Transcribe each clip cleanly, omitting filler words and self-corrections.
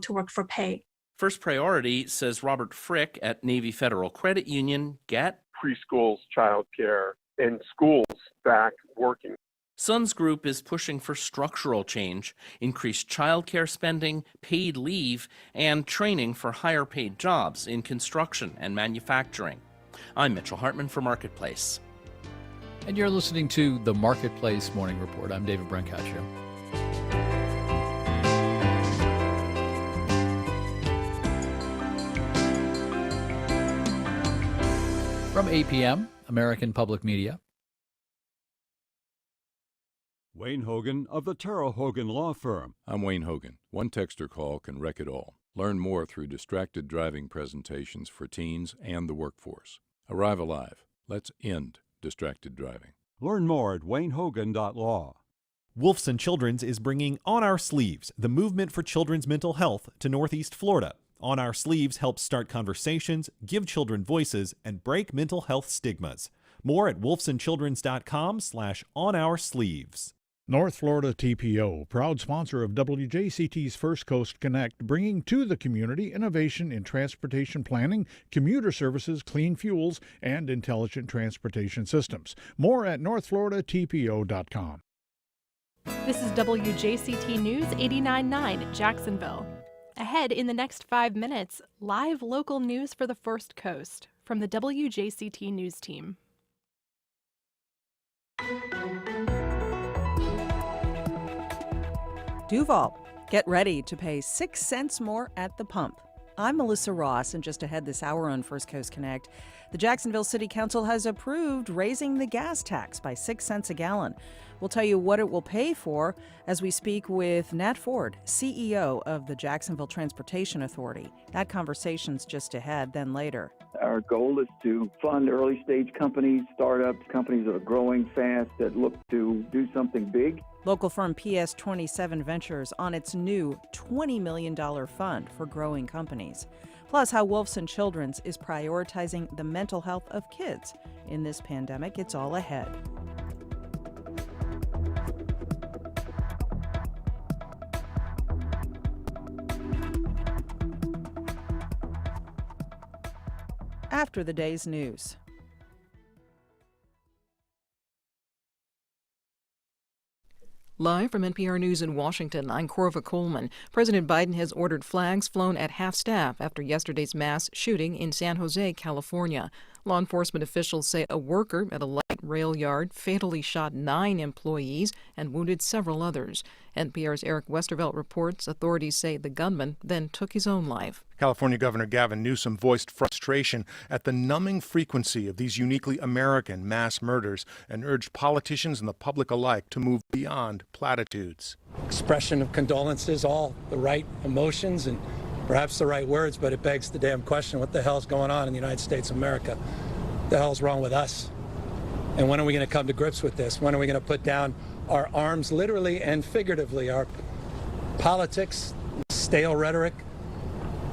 to work for pay. First priority, says Robert Frick at Navy Federal Credit Union, get preschools, childcare, and schools back working. Sun's Group is pushing for structural change, increased childcare spending, paid leave, and training for higher paid jobs in construction and manufacturing. I'm Mitchell Hartman for Marketplace. And you're listening to the Marketplace Morning Report. I'm David Brancaccio. From APM, American Public Media. Wayne Hogan of the Terrell Hogan Law Firm. I'm Wayne Hogan. One texter call can wreck it all. Learn more through distracted driving presentations for teens and the workforce. Arrive alive. Let's end distracted driving. Learn more at waynehogan.law. Wolfson Children's is bringing On Our Sleeves, the movement for children's mental health, to Northeast Florida. On Our Sleeves helps start conversations, give children voices, and break mental health stigmas. More at wolfsonchildrens.com/onoursleeves. North Florida TPO, proud sponsor of WJCT's First Coast Connect, bringing to the community innovation in transportation planning, commuter services, clean fuels, and intelligent transportation systems. More at northfloridatpo.com. This is WJCT News 89.9 Jacksonville. Ahead in the next 5 minutes, live local news for the First Coast from the WJCT News team. Duval, get ready to pay 6 cents more at the pump. I'm Melissa Ross, and just ahead this hour on First Coast Connect, the Jacksonville City Council has approved raising the gas tax by 6 cents a gallon. We'll tell you what it will pay for as we speak with Nat Ford, CEO of the Jacksonville Transportation Authority. That conversation's just ahead, then later. Our goal is to fund early-stage companies, startups, companies that are growing fast, that look to do something big. Local firm PS27 Ventures on its new $20 million fund for growing companies. Plus, how Wolfson Children's is prioritizing the mental health of kids in this pandemic. It's all ahead. After the day's news. Live from NPR News in Washington, I'm Corva Coleman. President Biden has ordered flags flown at half-staff after yesterday's mass shooting in San Jose, California. Law enforcement officials say a worker at a light rail yard fatally shot 9 employees and wounded several others. NPR's Eric Westervelt reports authorities say the gunman then took his own life. California Governor Gavin Newsom voiced frustration at the numbing frequency of these uniquely American mass murders and urged politicians and the public alike to move beyond platitudes. Expression of condolences, all the right emotions and perhaps the right words, but it begs the damn question, what the hell's going on in the United States of America? What the hell's wrong with us? And when are we going to come to grips with this? When are we going to put down our arms, literally and figuratively, our politics, stale rhetoric,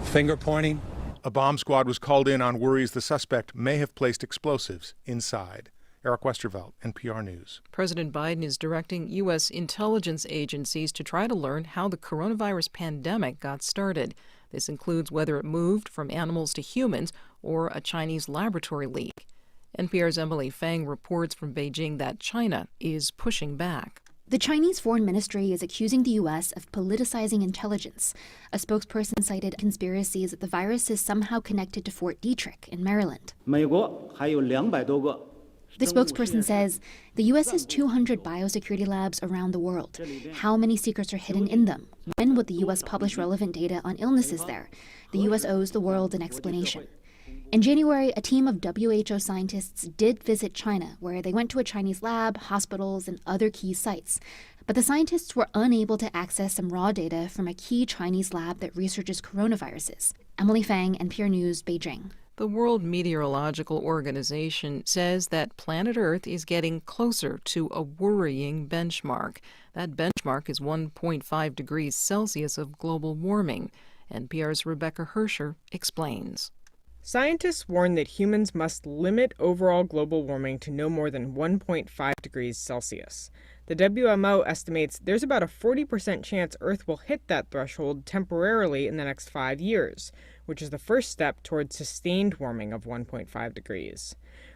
finger pointing? A bomb squad was called in on worries the suspect may have placed explosives inside. Eric Westervelt, NPR News. President Biden is directing U.S. intelligence agencies to try to learn how the coronavirus pandemic got started. This includes whether it moved from animals to humans or a Chinese laboratory leak. NPR's Emily Fang reports from Beijing that China is pushing back. The Chinese Foreign Ministry is accusing the U.S. of politicizing intelligence. A spokesperson cited conspiracies that the virus is somehow connected to Fort Detrick in Maryland. The spokesperson says the U.S. has 200 biosecurity labs around the world. How many secrets are hidden in them? When would the U.S. publish relevant data on illnesses there? The U.S. owes the world an explanation. In January, a team of WHO scientists did visit China, where they went to a Chinese lab, hospitals, and other key sites. But the scientists were unable to access some raw data from a key Chinese lab that researches coronaviruses. Emily Fang, NPR News, Beijing. The World Meteorological Organization says that planet Earth is getting closer to a worrying benchmark. That benchmark is 1.5 degrees Celsius of global warming. NPR's Rebecca Hersher explains. Scientists warn that humans must limit overall global warming to no more than 1.5 degrees Celsius. The WMO estimates there's about a 40% chance Earth will hit that threshold temporarily in the next 5 years, which is the first step towards sustained warming of 1.5 degrees.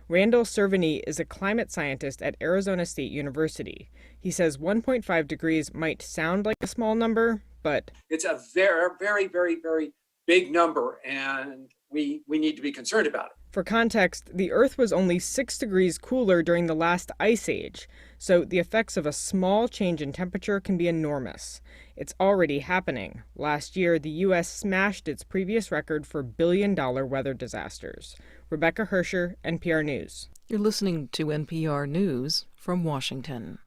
Randall Cerveny is a climate scientist at Arizona State University. He says 1.5 degrees might sound like a small number, but it's a very, very, very, very big number, and we need to be concerned about it. For context, the Earth was only 6 degrees cooler during the last ice age, so the effects of a small change in temperature can be enormous. It's already happening. Last year, the U.S. smashed its previous record for billion-dollar weather disasters. Rebecca Hersher, NPR News. You're listening to NPR News from Washington.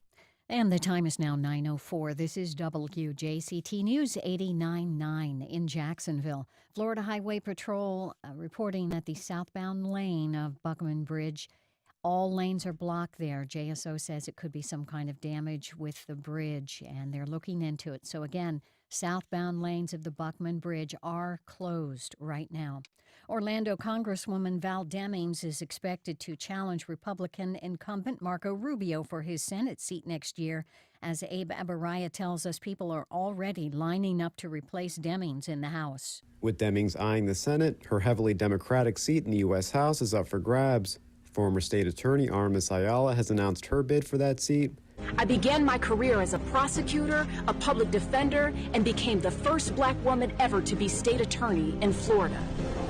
And the time is now 9:04. This is WJCT News 89.9 in Jacksonville. Florida Highway Patrol reporting that the southbound lane of Buckman Bridge, all lanes are blocked there. JSO says it could be some kind of damage with the bridge, and they're looking into it. So again, southbound lanes of the Buckman Bridge are closed right now. Orlando Congresswoman Val Demings is expected to challenge Republican incumbent Marco Rubio for his Senate seat next year. As Abe Abaraya tells us, people are already lining up to replace Demings in the House. With Demings eyeing the Senate, her heavily Democratic seat in the U.S. House is up for grabs. Former state attorney Armis Ayala has announced her bid for that seat. I began my career as a prosecutor, a public defender, and became the first black woman ever to be state attorney in Florida.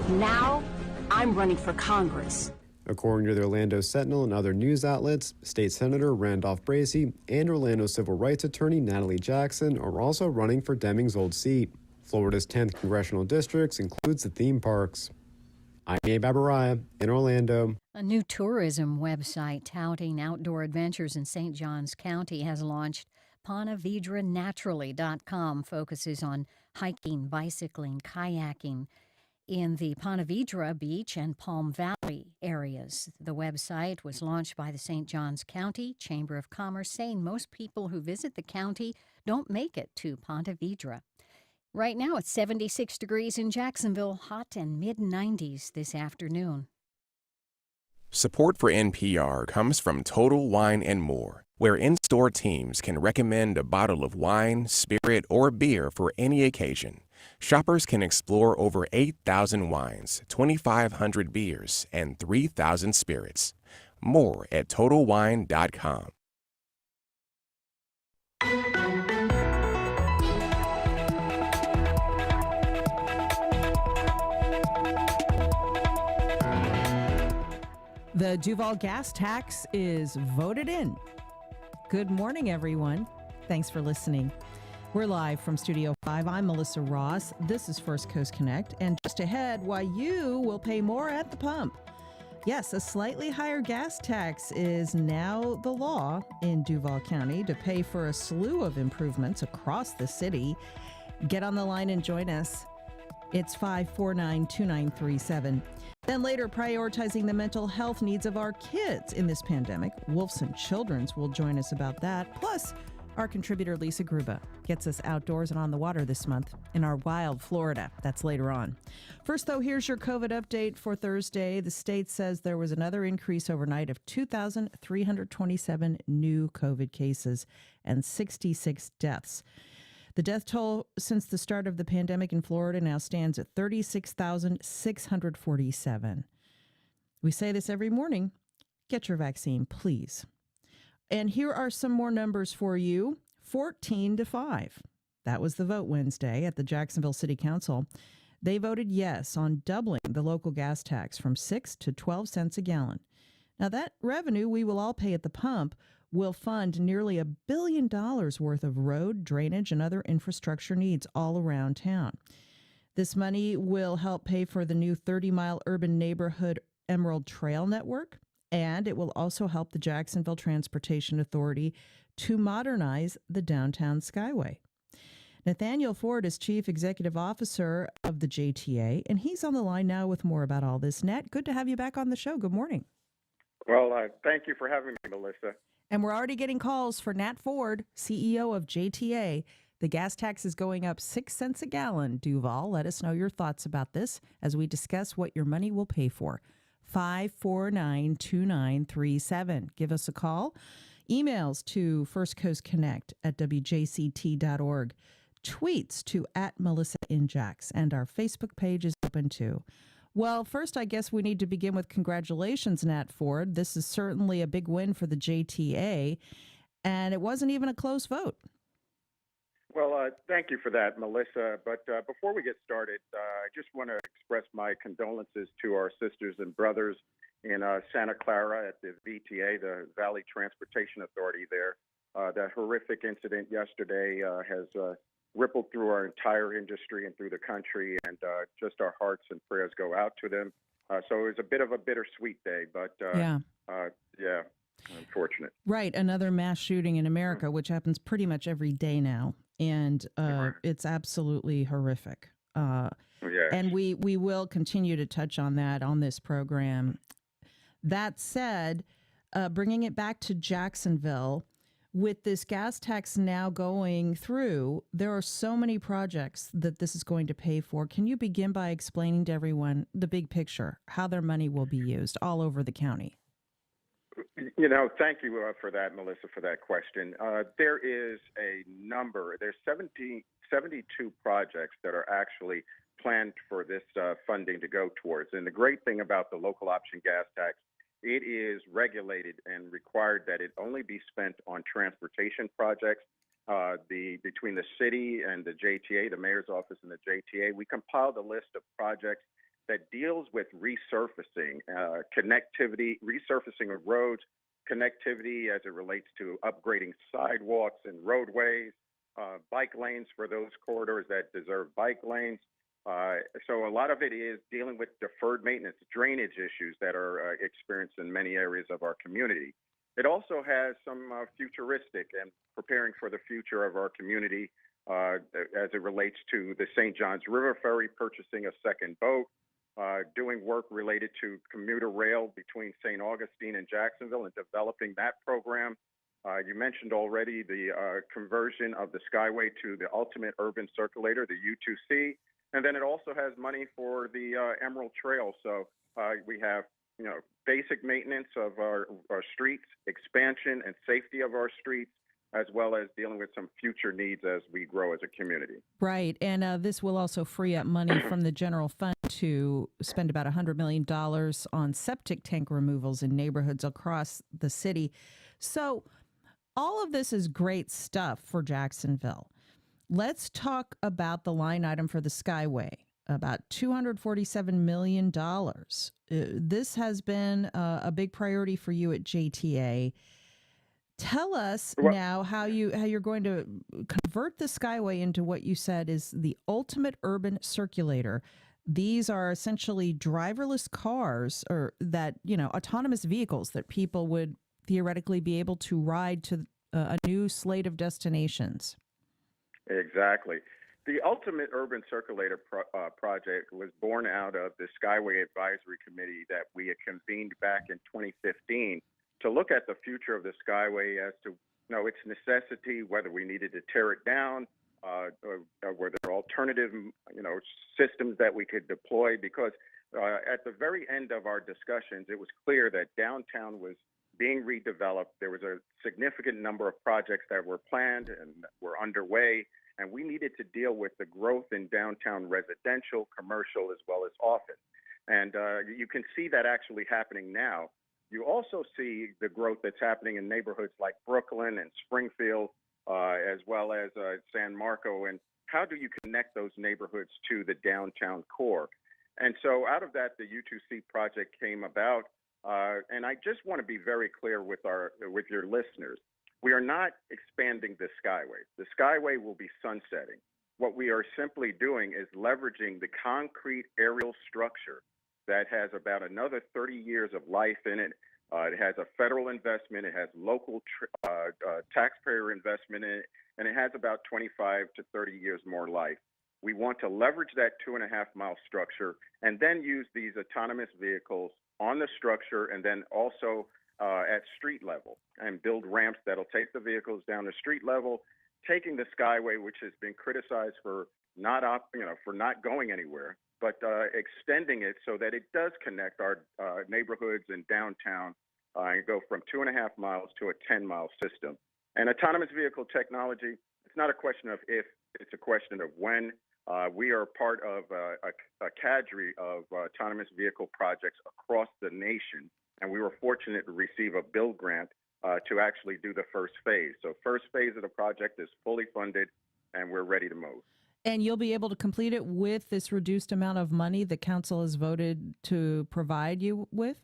Now, I'm running for Congress. According to the Orlando Sentinel and other news outlets, State Senator Randolph Bracey and Orlando civil rights attorney Natalie Jackson are also running for Demings' old seat. Florida's 10th congressional districts includes the theme parks. I'm Abe Abaraya in Orlando. A new tourism website touting outdoor adventures in St. Johns County has launched. PonteVedraNaturally.com focuses on hiking, bicycling, kayaking in the Ponte Vedra Beach and Palm Valley areas. The website was launched by the St. Johns County Chamber of Commerce, saying most people who visit the county don't make it to Ponte Vedra. Right now it's 76 degrees in Jacksonville, hot and mid-90s this afternoon. Support for NPR comes from Total Wine & More, where in-store teams can recommend a bottle of wine, spirit, or beer for any occasion. Shoppers can explore over 8,000 wines, 2,500 beers, and 3,000 spirits. More at TotalWine.com. The Duval gas tax is voted in. Good morning, everyone. Thanks for listening. We're live from Studio 5. I'm Melissa Ross. This is First Coast Connect. And just ahead, why you will pay more at the pump. Yes, a slightly higher gas tax is now the law in Duval County to pay for a slew of improvements across the city. Get on the line and join us. It's 549-2937. Then later, prioritizing the mental health needs of our kids in this pandemic. Wolfson Children's will join us about that. Plus, our contributor Lisa Gruba gets us outdoors and on the water this month in our wild Florida. That's later on. First, though, here's your COVID update for Thursday. The state says there was another increase overnight of 2,327 new COVID cases and 66 deaths. The death toll since the start of the pandemic in Florida now stands at 36,647. We say this every morning. Get your vaccine, please. And here are some more numbers for you. 14-5. That was the vote Wednesday at the Jacksonville City Council. They voted yes on doubling the local gas tax from 6 to 12 cents a gallon. Now, that revenue we will all pay at the pump will fund nearly $1 billion worth of road, drainage, and other infrastructure needs all around town. This money will help pay for the new 30-mile urban neighborhood Emerald Trail network, and it will also help the Jacksonville Transportation Authority to modernize the downtown Skyway. Nathaniel Ford is Chief Executive Officer of the JTA, and he's on the line now with more about all this. Nat, good to have you back on the show. Good morning. Well, thank you for having me, Melissa. And we're already getting calls for Nat Ford, CEO of JTA. The gas tax is going up 6 cents a gallon. Duval, let us know your thoughts about this as we discuss what your money will pay for. 549-2937. Give us a call. emails to firstcoastconnect@wjct.org, tweets to @MelissaInJax, and our Facebook page is open too. Well, first, I guess we need to begin with congratulations, Nat Ford. This is certainly a big win for the JTA, and it wasn't even a close vote. Well, thank you for that, Melissa. But before we get started, I just want to express my condolences to our sisters and brothers in Santa Clara at the VTA, the Valley Transportation Authority there. That horrific incident yesterday has rippled through our entire industry and through the country, and just our hearts and prayers go out to them. So it was a bit of a bittersweet day, but yeah, unfortunate. Right, another mass shooting in America, which happens pretty much every day now, and it's absolutely horrific. And we will continue to touch on that on this program. That said, bringing it back to Jacksonville, with this gas tax now going through, there are so many projects that this is going to pay for. Can you begin by explaining to everyone the big picture, how their money will be used all over the county? You know, thank you for that, Melissa, for that question. There is a number, there's 72 projects that are actually planned for this funding to go towards. And the great thing about the local option gas tax, it is regulated and required that it only be spent on transportation projects. Between the city and the JTA, the mayor's office and the JTA, we compiled a list of projects that deals with resurfacing, connectivity, resurfacing of roads, connectivity as it relates to upgrading sidewalks and roadways, bike lanes for those corridors that deserve bike lanes. So a lot of it is dealing with deferred maintenance, drainage issues that are experienced in many areas of our community. It also has some futuristic and preparing for the future of our community as it relates to the St. Johns River Ferry, purchasing a second boat, doing work related to commuter rail between St. Augustine and Jacksonville and developing that program. You mentioned already the conversion of the Skyway to the ultimate urban circulator, the U2C. And then it also has money for the Emerald Trail. So we have, basic maintenance of our streets, expansion and safety of our streets, as well as dealing with some future needs as we grow as a community. Right. And this will also free up money from the general fund to spend about $100 million on septic tank removals in neighborhoods across the city. So all of this is great stuff for Jacksonville. Let's talk about the line item for the Skyway, about $247 million. This has been a big priority for you at JTA. Tell us now how you're going to convert the Skyway into what you said is the ultimate urban circulator. These are essentially driverless cars or that, autonomous vehicles that people would theoretically be able to ride to a new slate of destinations. Exactly. The Ultimate Urban Circulator project was born out of the Skyway Advisory Committee that we had convened back in 2015 to look at the future of the Skyway as to its necessity, whether we needed to tear it down, or were there alternative systems that we could deploy. Because at the very end of our discussions, it was clear that downtown was being redeveloped. There was a significant number of projects that were planned and were underway, and we needed to deal with the growth in downtown residential, commercial, as well as office. And you can see that actually happening now. You also see the growth that's happening in neighborhoods like Brooklyn and Springfield, as well as San Marco. And how do you connect those neighborhoods to the downtown core? And so out of that, the U2C project came about. And I just want to be very clear with your listeners. We are not expanding the Skyway. The Skyway will be sunsetting. What we are simply doing is leveraging the concrete aerial structure that has about another 30 years of life in it. It has a federal investment. It has local taxpayer investment in it, and it has about 25 to 30 years more life. We want to leverage that 2.5-mile structure and then use these autonomous vehicles on the structure and then also at street level and build ramps that'll take the vehicles down to street level, taking the Skyway, which has been criticized for not going anywhere, but extending it so that it does connect our neighborhoods and downtown and go from 2.5 miles to a 10-mile system. And autonomous vehicle technology, it's not a question of if, it's a question of when. We are part of a cadre of autonomous vehicle projects across the nation, and we were fortunate to receive a build grant to actually do the first phase. So first phase of the project is fully funded, and we're ready to move. And you'll be able to complete it with this reduced amount of money the council has voted to provide you with?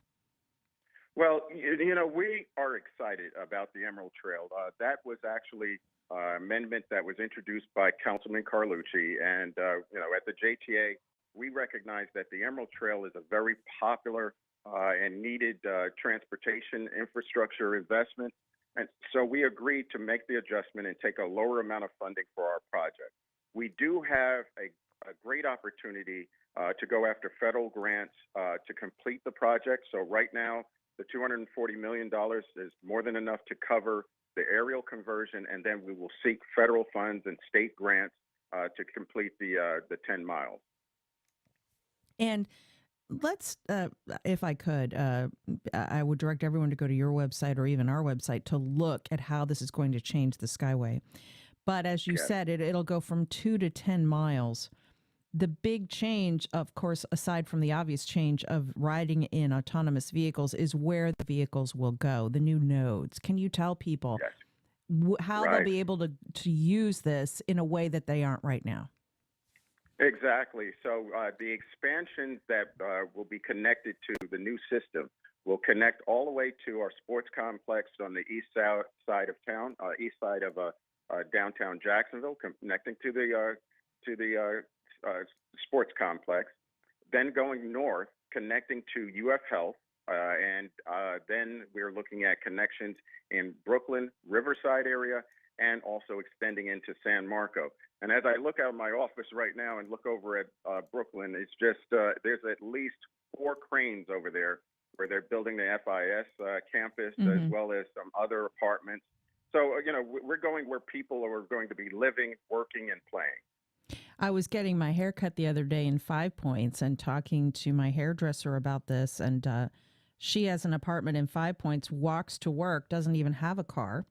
Well, we are excited about the Emerald Trail. That was actually an amendment that was introduced by Councilman Carlucci. And, at the JTA, we recognize that the Emerald Trail is a very popular and needed transportation infrastructure investment. And so we agreed to make the adjustment and take a lower amount of funding for our project. We do have a great opportunity to go after federal grants to complete the project. So right now, the $240 million is more than enough to cover the aerial conversion, and then we will seek federal funds and state grants to complete the 10 miles. And let's, if I could, I would direct everyone to go to your website or even our website to look at how this is going to change the Skyway. But as you said, it'll go from 2 to 10 miles. The big change, of course, aside from the obvious change of riding in autonomous vehicles, is where the vehicles will go, the new nodes. Can you tell people how they'll be able to use this in a way that they aren't right now? Exactly. So the expansions that will be connected to the new system will connect all the way to our sports complex on the east side of town, east side of downtown Jacksonville, connecting to the sports complex, then going north, connecting to UF Health, and then we're looking at connections in Brooklyn, Riverside area, and also extending into San Marco. And as I look out of my office right now and look over at Brooklyn, it's just there's at least 4 cranes over there where they're building the FIS campus as well as some other apartments. So, we're going where people are going to be living, working, and playing. I was getting my hair cut the other day in 5 Points and talking to my hairdresser about this. And she has an apartment in 5 Points, walks to work, doesn't even have a car.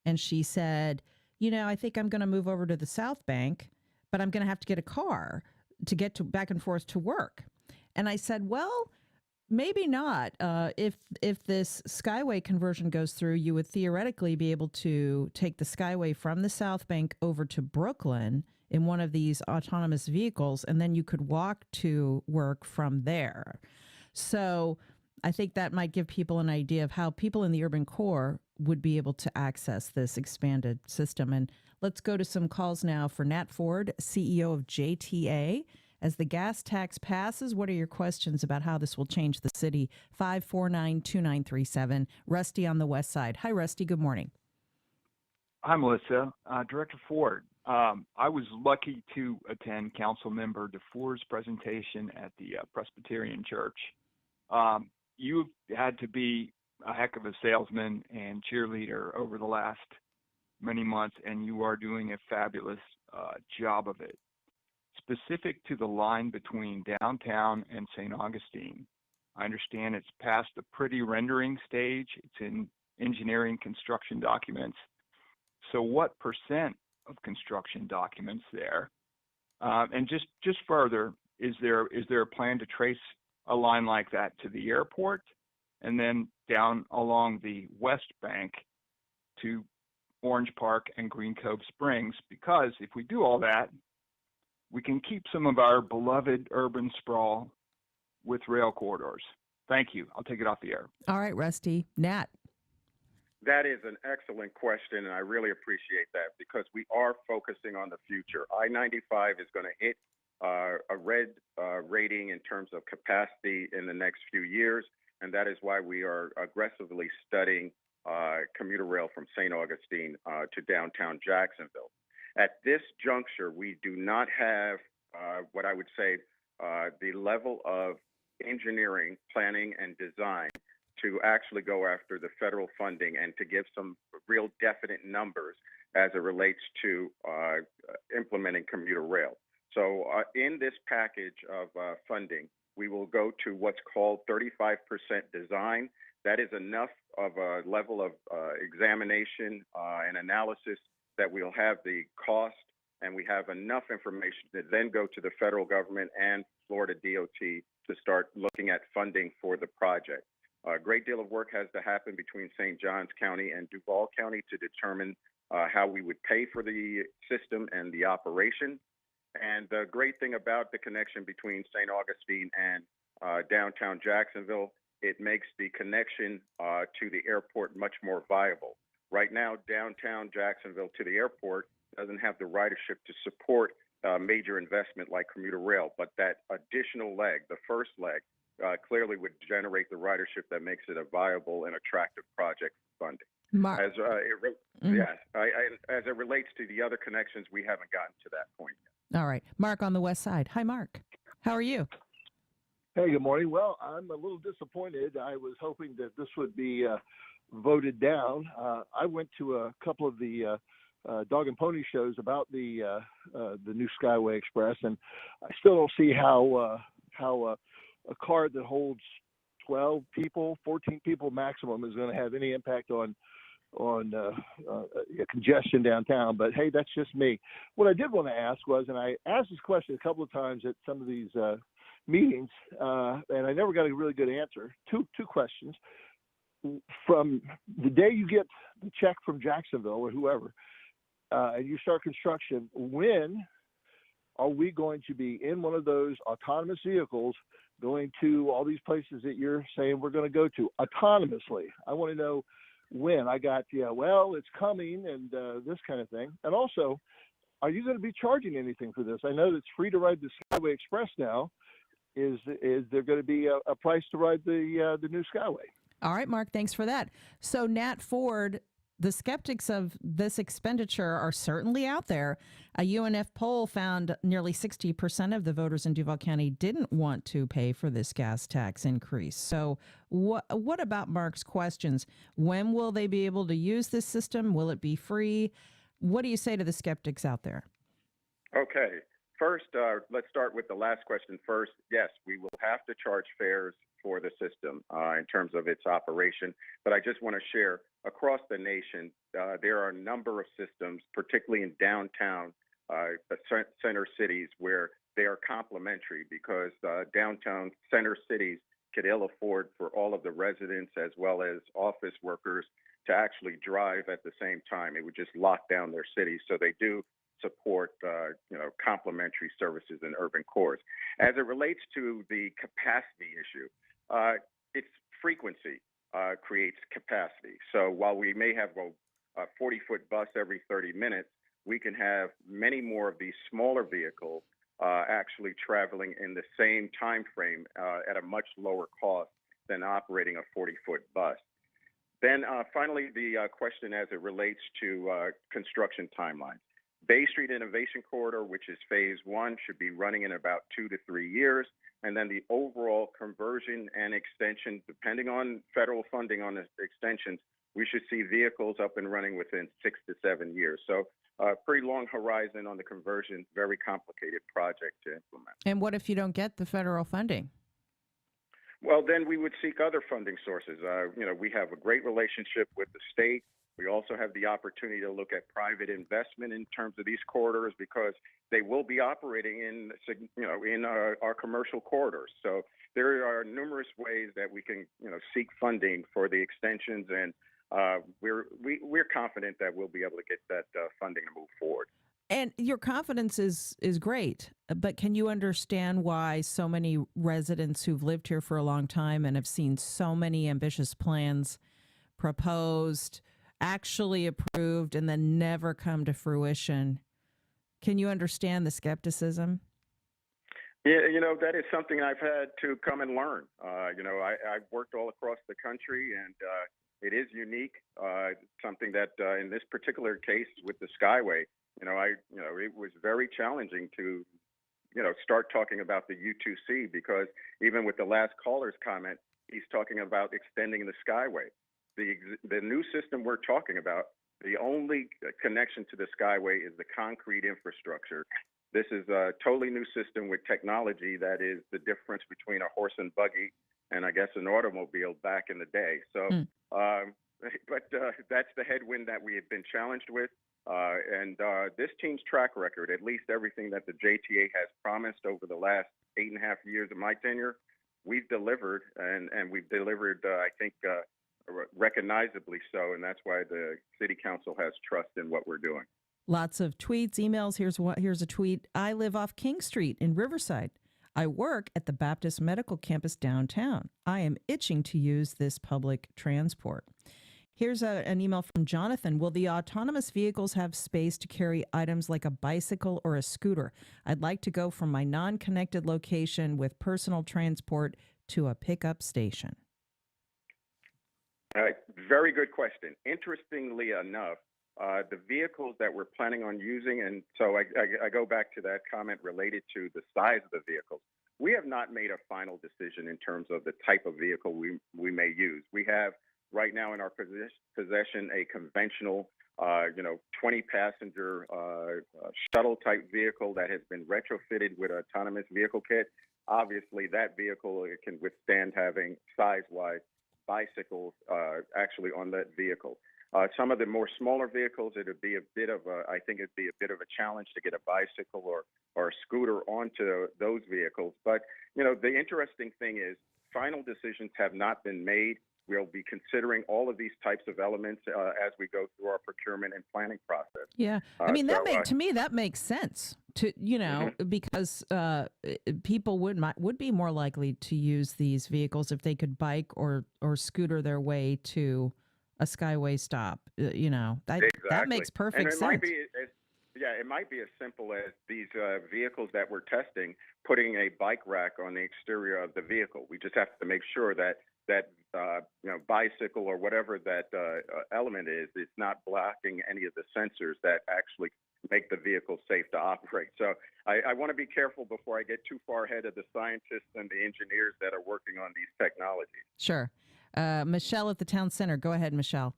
And she said, I think I'm going to move over to the South Bank, but I'm going to have to get a car to get back and forth to work. And I said, well, maybe not. If this Skyway conversion goes through, you would theoretically be able to take the Skyway from the South Bank over to Brooklyn in one of these autonomous vehicles, and then you could walk to work from there. So I think that might give people an idea of how people in the urban core would be able to access this expanded system. And let's go to some calls now for Nat Ford, CEO of JTA. As the gas tax passes, what are your questions about how this will change the city? 549-2937. Rusty on the west side. Hi, Rusty. Good morning. Hi, Melissa. Director Ford. I was lucky to attend Councilmember DeFore's presentation at the Presbyterian Church. You've had to be a heck of a salesman and cheerleader over the last many months, and you are doing a fabulous job of it. Specific to the line between downtown and St. Augustine, I understand it's past the pretty rendering stage. It's in engineering construction documents. So what percent of construction documents there? And just further, is there a plan to trace a line like that to the airport and then down along the West Bank to Orange Park and Green Cove Springs? Because if we do all that, we can keep some of our beloved urban sprawl with rail corridors. Thank you. I'll take it off the air. All right, Rusty. Nat. That is an excellent question, and I really appreciate that because we are focusing on the future. I-95 is going to hit a red rating in terms of capacity in the next few years, and that is why we are aggressively studying commuter rail from St. Augustine to downtown Jacksonville. At this juncture, we do not have what I would say the level of engineering, planning, and design to actually go after the federal funding and to give some real definite numbers as it relates to implementing commuter rail. So in this package of funding, we will go to what's called 35% design. That is enough of a level of examination and analysis that we'll have the cost, and we have enough information to then go to the federal government and Florida DOT to start looking at funding for the project. A great deal of work has to happen between St. Johns County and Duval County to determine how we would pay for the system and the operation. And the great thing about the connection between St. Augustine and downtown Jacksonville, it makes the connection to the airport much more viable. Right now, downtown Jacksonville to the airport doesn't have the ridership to support major investment like commuter rail, but that additional leg, the first leg, clearly would generate the ridership that makes it a viable and attractive project for funding. As it relates to the other connections, we haven't gotten to that point yet. All right. Mark on the west side. Hi, Mark. How are you? Hey, good morning. Well, I'm a little disappointed. I was hoping that this would be voted down. I went to a couple of the dog and pony shows about the new Skyway Express, and I still don't see how a car that holds 12 people, 14 people maximum is going to have any impact on congestion downtown. But hey, that's just me. What I did want to ask was, and I asked this question a couple of times at some of these meetings, and I never got a really good answer. Two questions. From the day you get the check from Jacksonville or whoever, and you start construction, when are we going to be in one of those autonomous vehicles going to all these places that you're saying we're going to go to autonomously? I want to know when. I got, well, it's coming and this kind of thing. And also, are you going to be charging anything for this? I know that it's free to ride the Skyway Express now. Is there going to be a price to ride the new Skyway? All right, Mark, thanks for that. So Nat Ford, the skeptics of this expenditure are certainly out there. A UNF poll found nearly 60% of the voters in Duval County didn't want to pay for this gas tax increase. So what about Mark's questions? When will they be able to use this system? Will it be free? What do you say to the skeptics out there? Okay. First, let's start with the last question first. Yes, we will have to charge fares for the system in terms of its operation. But I just want to share, across the nation, there are a number of systems, particularly in downtown center cities, where they are complementary because downtown center cities could ill afford for all of the residents as well as office workers to actually drive at the same time. It would just lock down their cities. So they do support, complementary services in urban cores. As it relates to the capacity issue, its frequency creates capacity. So while we may have a 40-foot bus every 30 minutes, we can have many more of these smaller vehicles actually traveling in the same time frame at a much lower cost than operating a 40-foot bus. Then finally, the question as it relates to construction timelines. Bay Street Innovation Corridor, which is phase 1, should be running in about 2 to 3 years. And then the overall conversion and extension, depending on federal funding on the extensions, we should see vehicles up and running within 6 to 7 years. So pretty long horizon on the conversion, very complicated project to implement. And what if you don't get the federal funding? Well, then we would seek other funding sources. We have a great relationship with the state. We also have the opportunity to look at private investment in terms of these corridors because they will be operating in our commercial corridors. So there are numerous ways that we can seek funding for the extensions, and we're confident that we'll be able to get that funding to move forward. And your confidence is great, but can you understand why so many residents who've lived here for a long time and have seen so many ambitious plans proposed, actually approved, and then never come to fruition? Can you understand the skepticism? Yeah, that is something I've had to come and learn. I've worked all across the country, and it is unique. Something that in this particular case with the Skyway, it was very challenging to, start talking about the U2C because even with the last caller's comment, he's talking about extending the Skyway. The new system we're talking about, the only connection to the Skyway is the concrete infrastructure. This is a totally new system with technology that is the difference between a horse and buggy and I guess an automobile back in the day. So, but that's the headwind that we have been challenged with. And this team's track record, at least everything that the JTA has promised over the last 8.5 years of my tenure, we've delivered, and we've delivered, I think, recognizably so. And that's why the city council has trust in what we're doing. Lots of tweets, emails. Here's a tweet. I live off King Street in Riverside. I work at the Baptist Medical Campus downtown. I am itching to use this public transport. Here's an email from Jonathan. Will the autonomous vehicles have space to carry items like a bicycle or a scooter? I'd like to go from my non-connected location with personal transport to a pickup station. All right, very good question. Interestingly enough, the vehicles that we're planning on using, and so I go back to that comment related to the size of the vehicles. We have not made a final decision in terms of the type of vehicle we may use. We have right now in our possession a conventional, 20-passenger shuttle-type vehicle that has been retrofitted with an autonomous vehicle kit. Obviously, that vehicle can withstand having size-wise bicycles actually on that vehicle. Some of the more smaller vehicles, it'd be a bit of I think it'd be a bit of a challenge to get a bicycle or a scooter onto those vehicles. But, the interesting thing is final decisions have not been made. We'll be considering all of these types of elements as we go through our procurement and planning process. Yeah. I mean, to me, that makes sense to, because people would be more likely to use these vehicles if they could bike or scooter their way to a Skyway stop. Exactly. That makes perfect sense. It might be as simple as these vehicles that we're testing, putting a bike rack on the exterior of the vehicle. We just have to make sure that bicycle or whatever that element is, it's not blocking any of the sensors that actually make the vehicle safe to operate. So I want to be careful before I get too far ahead of the scientists and the engineers that are working on these technologies. Sure. Michelle at the town center. Go ahead, Michelle.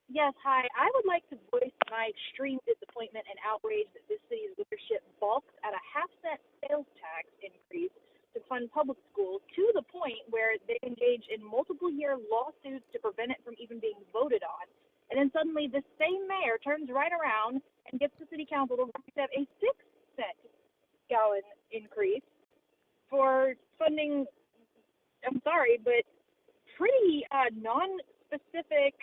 Yes, hi. I would like to voice my extreme disappointment and outrage that this city's leadership balks at a half-cent sales tax increase to fund public schools to the point where they engage in multiple-year lawsuits to prevent it from even being voted on. And then suddenly this same mayor turns right around and gets the city council to accept a 6-cent gallon increase for funding, I'm sorry, but pretty non-specific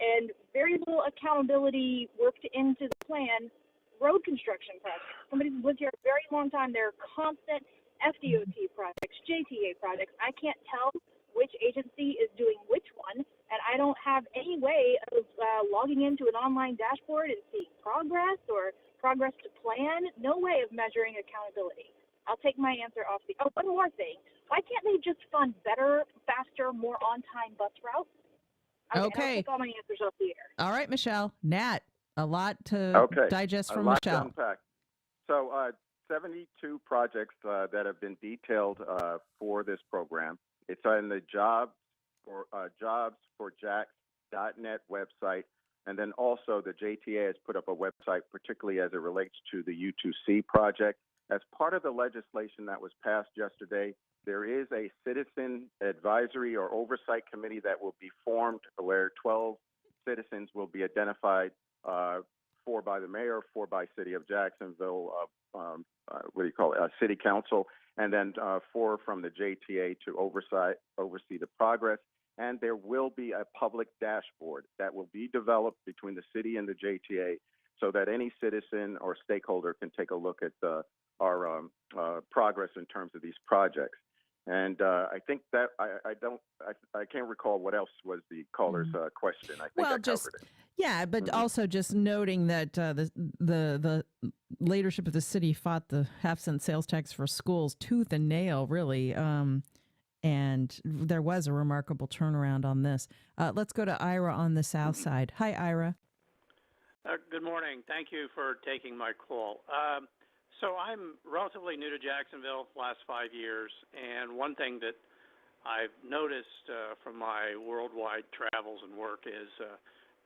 and very little accountability worked into the plan road construction projects. Somebody who's lived here a very long time, there are constant FDOT projects, JTA projects. I can't tell which agency is doing which one, and I don't have any way of logging into an online dashboard and seeing progress or progress to plan. No way of measuring accountability. I'll take my answer off the. Oh, one more thing. Why can't they just fund better, faster, more on-time bus routes? Okay. I'll take all my answers off the air. All right, Michelle. Nat, a lot to digest from Michelle. To unpack. So 72 projects that have been detailed for this program. It's on the jobs for Jax.net website. And then also the JTA has put up a website, particularly as it relates to the U2C project. As part of the legislation that was passed yesterday, there is a citizen advisory or oversight committee that will be formed where 12 citizens will be identified, 4 by the mayor, 4 by City of Jacksonville, City Council, and then 4 from the JTA to oversee the progress. And there will be a public dashboard that will be developed between the city and the JTA so that any citizen or stakeholder can take a look at our progress in terms of these projects. And I think that I can't recall what else was the caller's question. I think I covered it. Yeah, but also just noting that the leadership of the city fought the half-cent sales tax for schools tooth and nail, really. And there was a remarkable turnaround on this. Let's go to Ira on the south side. Hi, Ira. Good morning. Thank you for taking my call. So I'm relatively new to Jacksonville, last 5 years, and one thing that I've noticed from my worldwide travels and work is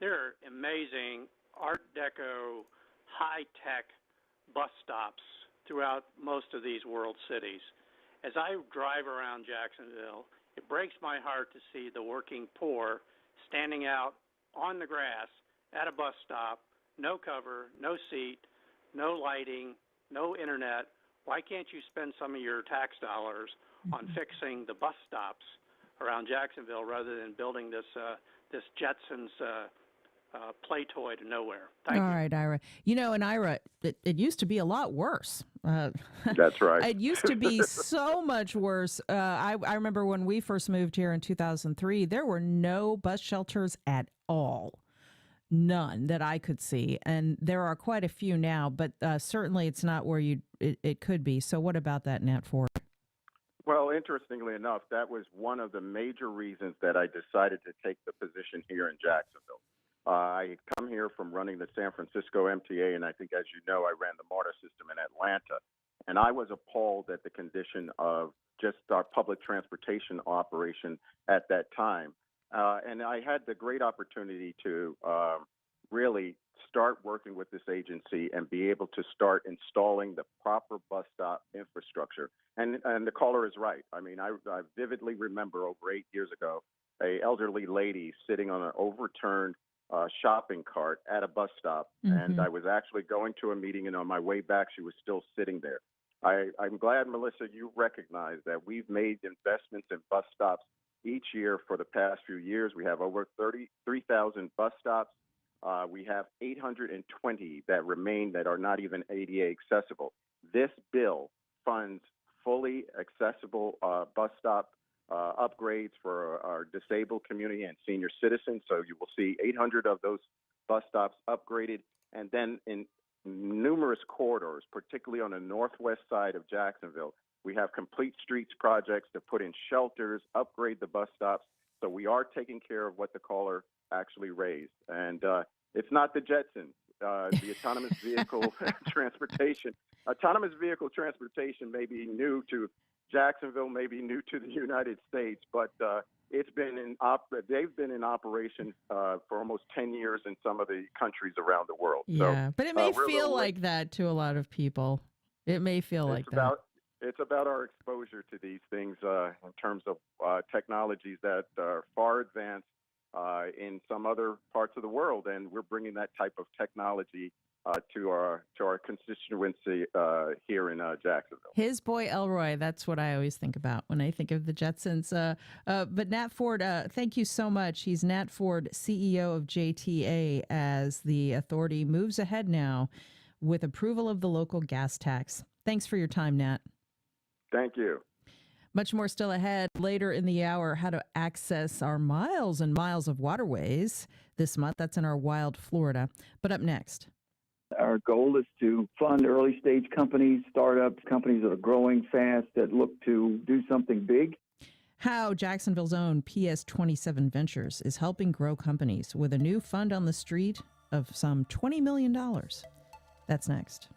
there are amazing Art Deco, high-tech bus stops throughout most of these world cities. As I drive around Jacksonville, it breaks my heart to see the working poor standing out on the grass at a bus stop, no cover, no seat, no lighting, no internet. Why can't you spend some of your tax dollars on fixing the bus stops around Jacksonville rather than building this Jetsons play toy to nowhere? Thank you. All right, Ira. You know, and Ira, it used to be a lot worse. That's right. It used to be so much worse. I remember when we first moved here in 2003, there were no bus shelters at all. None that I could see. And there are quite a few now, but certainly it's not where it could be. So what about that, Nat Ford? Well, interestingly enough, that was one of the major reasons that I decided to take the position here in Jacksonville. I come here from running the San Francisco MTA, and I think, as you know, I ran the MARTA system in Atlanta. And I was appalled at the condition of just our public transportation operation at that time. And I had the great opportunity to really start working with this agency and be able to start installing the proper bus stop infrastructure. And the caller is right. I mean, I vividly remember over 8 years ago, an elderly lady sitting on an overturned shopping cart at a bus stop. Mm-hmm. And I was actually going to a meeting, and on my way back, she was still sitting there. I'm glad, Melissa, you recognize that we've made investments in bus stops each year for the past few years. We have over 33,000 bus stops. We have 820 that remain that are not even ADA accessible. This bill funds fully accessible bus stop upgrades for our disabled community and senior citizens. So you will see 800 of those bus stops upgraded. And then in numerous corridors, particularly on the northwest side of Jacksonville, we have complete streets projects to put in shelters, upgrade the bus stops. So we are taking care of what the caller actually raised. And it's not the Jetsons, the autonomous vehicle transportation. Autonomous vehicle transportation may be new to Jacksonville, may be new to the United States, but it's been they've been in operation for almost 10 years in some of the countries around the world. Yeah, so, but it may feel like that to a lot of people. It may feel like that. It's about our exposure to these things in terms of technologies that are far advanced in some other parts of the world, and we're bringing that type of technology to our constituency here in Jacksonville. His boy Elroy, that's what I always think about when I think of the Jetsons. But Nat Ford, thank you so much. He's Nat Ford, CEO of JTA, as the authority moves ahead now with approval of the local gas tax. Thanks for your time, Nat. Thank you. Much more still ahead. Later in the hour, how to access our miles and miles of waterways this month. That's in our wild Florida. But up next. Our goal is to fund early stage companies, startups, companies that are growing fast, that look to do something big. How Jacksonville's own PS27 Ventures is helping grow companies with a new fund on the street of some $20 million. That's next.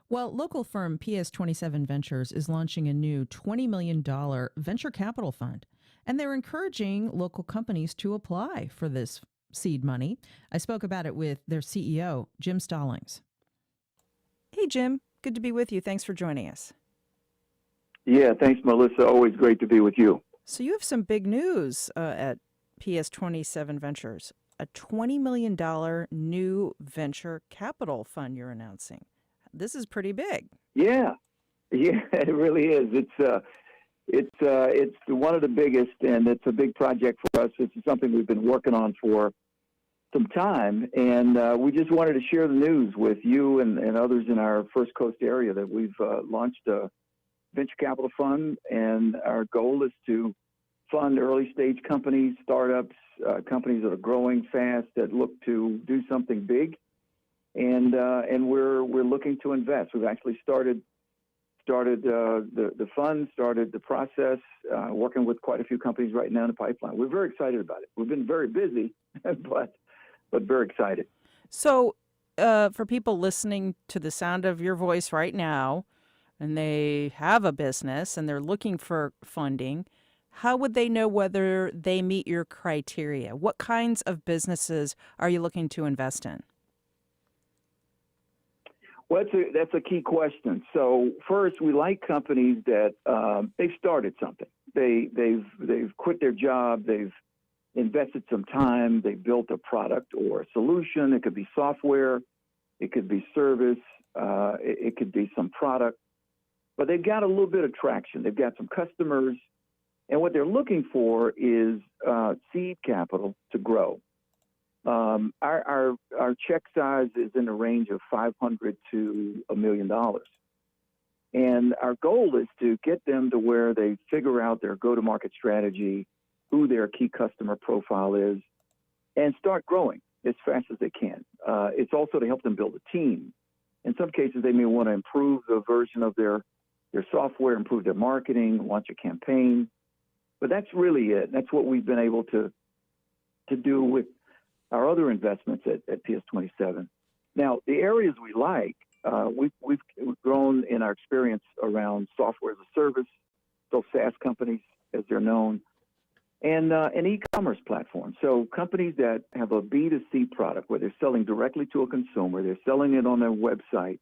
Well, local firm PS27 Ventures is launching a new $20 million venture capital fund, and they're encouraging local companies to apply for this seed money. I spoke about it with their CEO, Jim Stallings. Hey, Jim. Good to be with you. Thanks for joining us. Yeah, thanks, Melissa. Always great to be with you. So you have some big news at PS27 Ventures, a $20 million new venture capital fund you're announcing. This is pretty big. Yeah, it really is. It's one of the biggest, and it's a big project for us. It's something we've been working on for some time, and we just wanted to share the news with you and others in our First Coast area that we've launched a venture capital fund, and our goal is to fund early stage companies, startups, companies that are growing fast, that look to do something big. And we're looking to invest. We've actually started started the fund, started the process, working with quite a few companies right now in the pipeline. We're very excited about it. We've been very busy, but very excited. So, for people listening to the sound of your voice right now, and they have a business and they're looking for funding, how would they know whether they meet your criteria? What kinds of businesses are you looking to invest in? Well, that's a key question. So first, we like companies that they've started something. They've quit their job. They've invested some time. They built a product or a solution. It could be software. It could be service. It could be some product. But they've got a little bit of traction. They've got some customers. And what they're looking for is seed capital to grow. Our check size is in the range of $500 to $1 million. And our goal is to get them to where they figure out their go-to-market strategy, who their key customer profile is, and start growing as fast as they can. It's also to help them build a team. In some cases, they may want to improve the version of their software, improve their marketing, launch a campaign. But that's really it. That's what we've been able to do with our other investments at PS27. Now, the areas we like, we've grown in our experience around software as a service, so SaaS companies, as they're known, and an e-commerce platform. So companies that have a B2C product where they're selling directly to a consumer, they're selling it on their website,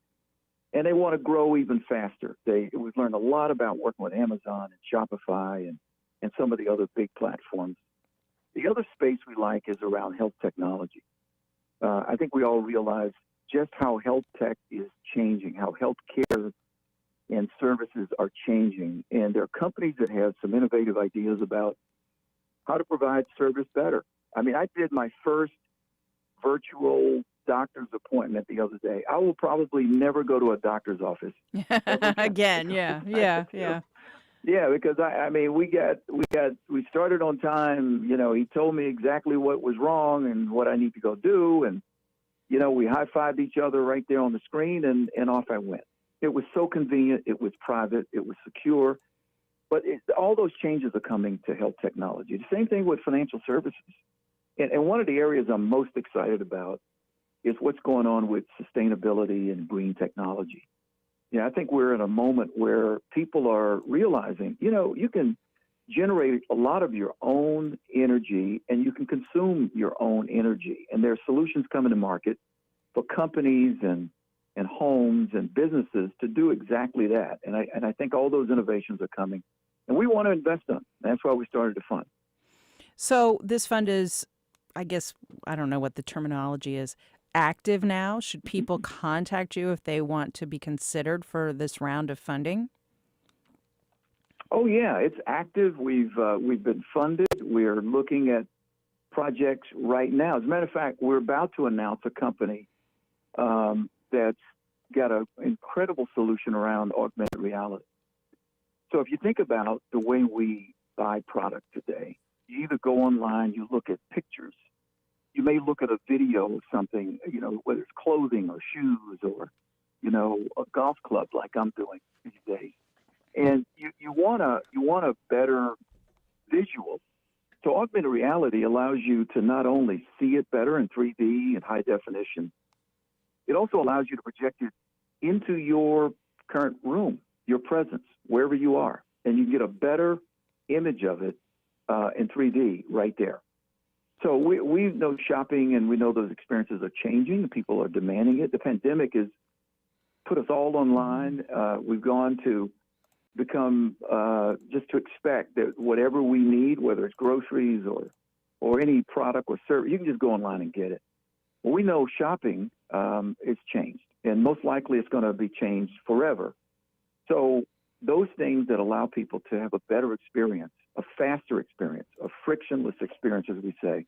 and they want to grow even faster. We've learned a lot about working with Amazon and Shopify and some of the other big platforms. The other space we like is around health technology. I think we all realize just how health tech is changing, how healthcare and services are changing. And there are companies that have some innovative ideas about how to provide service better. I mean, I did my first virtual doctor's appointment the other day. I will probably never go to a doctor's office again. Yeah. Yeah, because we started on time. You know, he told me exactly what was wrong and what I need to go do, and you know, we high-fived each other right there on the screen, and off I went. It was so convenient. It was private. It was secure. But all those changes are coming to health technology. The same thing with financial services. And one of the areas I'm most excited about is what's going on with sustainability and green technology. Yeah, I think we're in a moment where people are realizing, you know, you can generate a lot of your own energy and you can consume your own energy. And there are solutions coming to market for companies and homes and businesses to do exactly that. And I think all those innovations are coming. And we want to invest in them. That's why we started the fund. So this fund is, I guess, I don't know what the terminology is, active now? Should people contact you if they want to be considered for this round of funding? Oh yeah, it's active. We've been funded. We're looking at projects right now. As a matter of fact, we're about to announce a company that's got an incredible solution around augmented reality. So if you think about the way we buy product today, you either go online, you look at pictures. You may look at a video of something, you know, whether it's clothing or shoes or, you know, a golf club like I'm doing these days. And you want a better visual. So augmented reality allows you to not only see it better in 3D and high definition, it also allows you to project it into your current room, your presence, wherever you are. And you get a better image of it in 3D right there. So we know shopping and we know those experiences are changing. People are demanding it. The pandemic has put us all online. We've gone to become just to expect that whatever we need, whether it's groceries or any product or service, you can just go online and get it. Well, we know shopping is changed, and most likely it's going to be changed forever. So those things that allow people to have a better experience, a faster experience, a frictionless experience, as we say,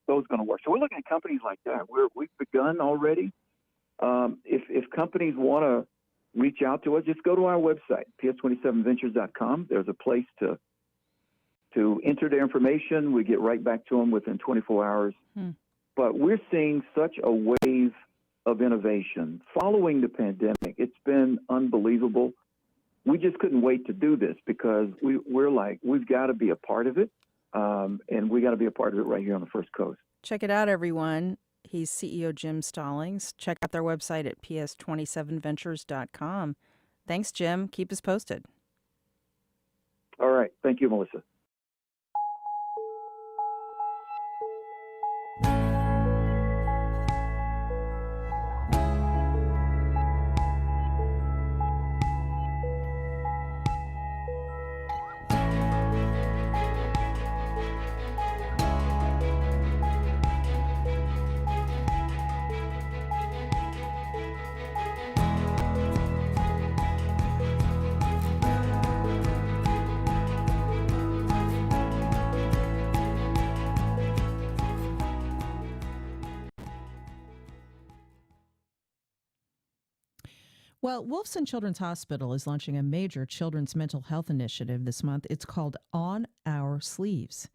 those are going to work. So we're looking at companies like that. We've begun already. If companies want to reach out to us, just go to our website, ps27ventures.com. There's a place to enter their information. We get right back to them within 24 hours. But we're seeing such a wave of innovation following the pandemic. It's been unbelievable. we just couldn't wait to do this because we're like, we've got to be a part of it. And we got to be a part of it right here on the First Coast. Check it out, everyone. He's CEO Jim Stallings. Check out their website at ps27ventures.com. Thanks, Jim. Keep us posted. All right. Thank you, Melissa. Well, Wolfson Children's Hospital is launching a major children's mental health initiative this month. It's called On Our Sleeves.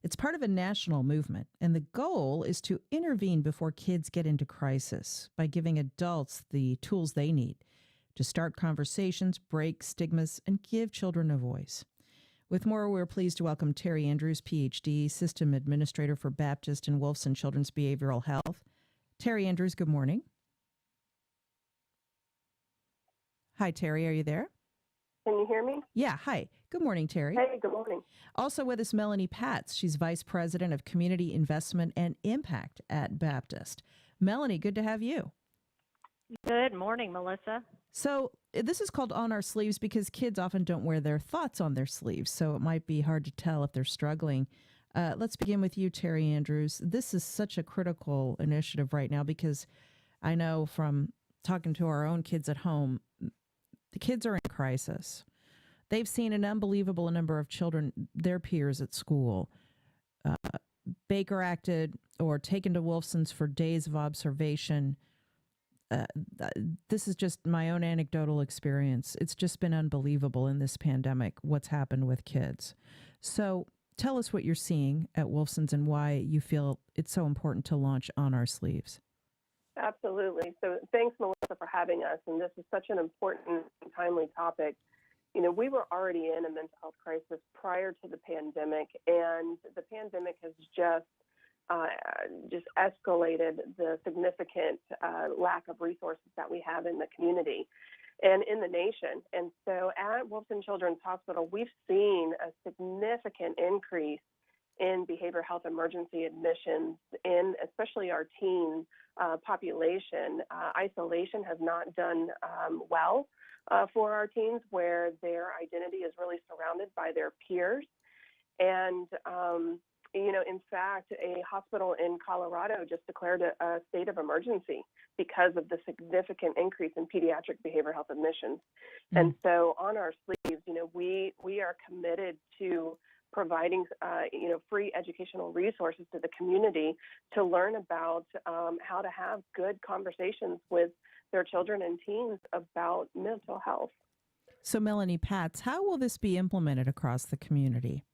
It's part of a national movement, and the goal is to intervene before kids get into crisis by giving adults the tools they need to start conversations, break stigmas, and give children a voice. With more, we're pleased to welcome Terry Andrews, PhD, System Administrator for Baptist and Wolfson Children's Behavioral Health. Terry Andrews, good morning. Hi, Terry. Are you there? Can you hear me? Yeah. Hi. Good morning, Terry. Hey, good morning. Also with us, Melanie Patz. She's Vice President of Community Investment and Impact at Baptist. Melanie, good to have you. Good morning, Melissa. So this is called On Our Sleeves because kids often don't wear their thoughts on their sleeves, so it might be hard to tell if they're struggling. Let's begin with you, Terry Andrews. This is such a critical initiative right now because I know from talking to our own kids at home, the kids are in crisis. They've seen an unbelievable number of children, their peers at school, Baker acted or taken to Wolfson's for days of observation. This is just my own anecdotal experience. It's just been unbelievable in this pandemic, what's happened with kids. So tell us what you're seeing at Wolfson's and why you feel it's so important to launch On Our Sleeves. Absolutely. So thanks, Melissa, for having us. And this is such an important and timely topic. You know, we were already in a mental health crisis prior to the pandemic, and the pandemic has just escalated the significant lack of resources that we have in the community and in the nation. And so at Wolfson Children's Hospital, we've seen a significant increase in behavioral health emergency admissions in especially our teen population. Isolation has not done well for our teens, where their identity is really surrounded by their peers. And, you know, in fact, a hospital in Colorado just declared a state of emergency because of the significant increase in pediatric behavioral health admissions. Mm-hmm. And so On Our Sleeves, you know, we are committed to providing, you know, free educational resources to the community to learn about how to have good conversations with their children and teens about mental health. So, Melanie Patz, how will this be implemented across the community?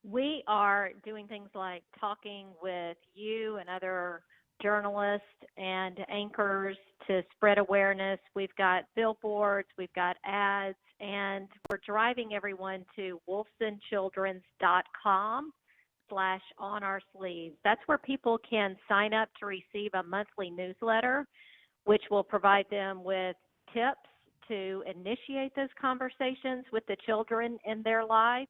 We are doing things like talking with you and other journalists and anchors to spread awareness. We've got billboards, we've got ads, and we're driving everyone to wolfsonchildrens.com/onoursleeves. That's where people can sign up to receive a monthly newsletter, which will provide them with tips to initiate those conversations with the children in their lives,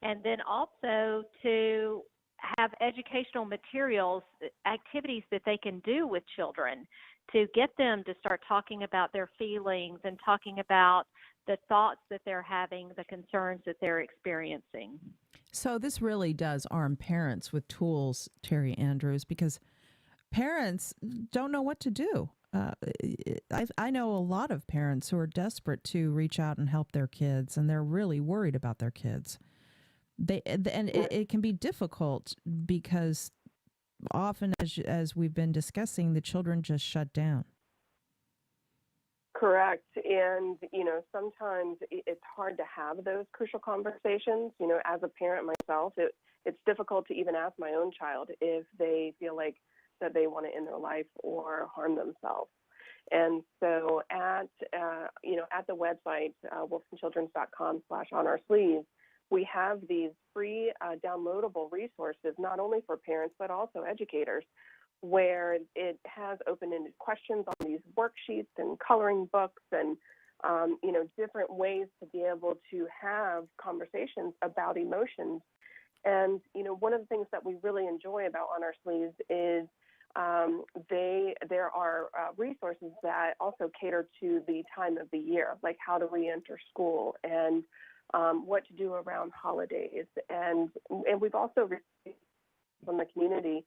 and then also to have educational materials, activities that they can do with children to get them to start talking about their feelings and talking about the thoughts that they're having, the concerns that they're experiencing. So this really does arm parents with tools, Terry Andrews, because parents don't know what to do. I know a lot of parents who are desperate to reach out and help their kids, and they're really worried about their kids. It can be difficult because often, as we've been discussing, the children just shut down. Correct. And, you know, sometimes it's hard to have those crucial conversations. You know, as a parent myself, it's difficult to even ask my own child if they feel like that they want to end their life or harm themselves. And so at the website, wolfsonchildrens.com/on-our-sleeves, we have these free downloadable resources, not only for parents, but also educators, where it has open-ended questions on these worksheets and coloring books and, different ways to be able to have conversations about emotions. And, one of the things that we really enjoy about On Our Sleeves is there are resources that also cater to the time of the year, like how to re-enter school and what to do around holidays. And we've also received from the community